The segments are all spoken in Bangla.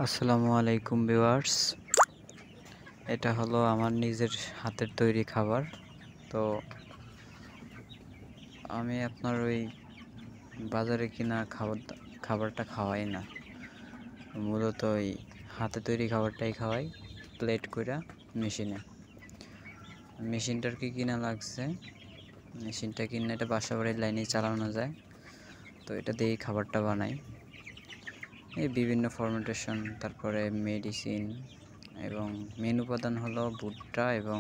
আসসালামু আলাইকুম ভিউয়ার্স। এটা হলো আমার নিজের হাতের তৈরি খাবার। তো আমি আপনার ওই বাজারে কিনা খাবারটা খাওয়াই না, মূলত ওই হাতে তৈরি খাবারটাই খাওয়াই প্লেট কইরা মেশিনটার কি কিনা লাগছে। মেশিনটা কিনে এটা বাসা বাড়ির লাইনে চালানো যায়। তো এটা দিয়েই খাবারটা বানাই। এই বিভিন্ন ফরমেন্টেশন, তারপরে মেডিসিন এবং মেন উপাদান হলো ভুট্টা এবং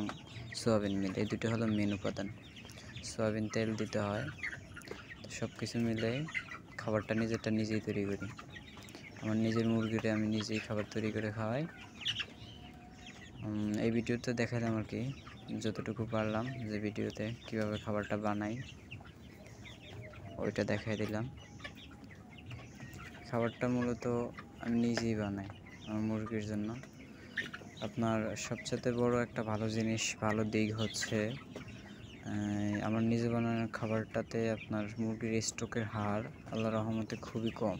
সোয়াবিন মিল। এই দুটো হলো মেন উপাদান। সোয়াবিন তেল দিতে হয়। তো সব কিছু মিলে খাবারটা নিজেই তৈরি করি। আমার নিজের মুরগিটা আমি নিজেই খাবার তৈরি করে খাওয়াই। এই ভিডিওতে দেখালাম আর কি, যতটুকু পারলাম যে ভিডিওতে কিভাবে খাবারটা বানাই ওইটা দেখাই দিলাম। খাবারটা মূলত আমি নিজেই বানাই আমার মুরগির জন্য। আপনার সবচেয়ে বড় একটা ভালো দিক হচ্ছে আমার নিজে বানানোর খাবারটাতে আপনার মুরগির স্টকের হার আল্লাহর রহমতে খুবই কম।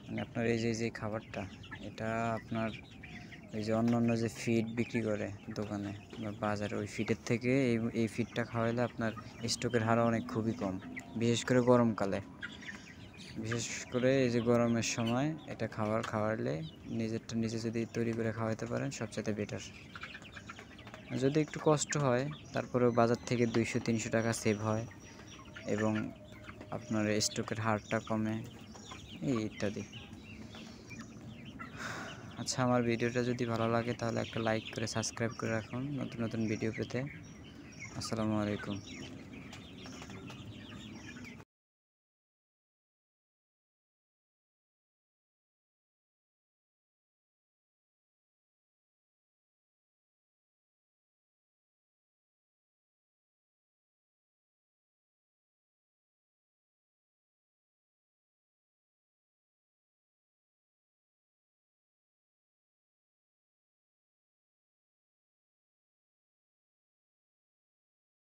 মানে আপনার এই যে খাবারটা, এটা আপনার এই যে অন্যান্য যে ফিড বিক্রি করে দোকানে বা বাজারে, ওই ফিডের থেকে এই ফিডটা খাওয়াইলে আপনার স্টকের হার খুবই কম। বিশেষ করে গরমকালে, বিশেষ করে এই যে গরমের সময় এটা খাওয়ালে নিজেরটা নিজে যদি তৈরি করে খাওয়াতে পারেন সবচেয়ে বেটার। যদি একটু কষ্ট হয় তারপরেও বাজার থেকে 200-300 টাকা সেভ হয় এবং আপনার স্টকের হারটা কমে, এই ইত্যাদি। আচ্ছা, আমার ভিডিওটা যদি ভালো লাগে তাহলে একটা লাইক করে সাবস্ক্রাইব করে রাখুন নতুন নতুন ভিডিও পেতে। আসসালামু আলাইকুম।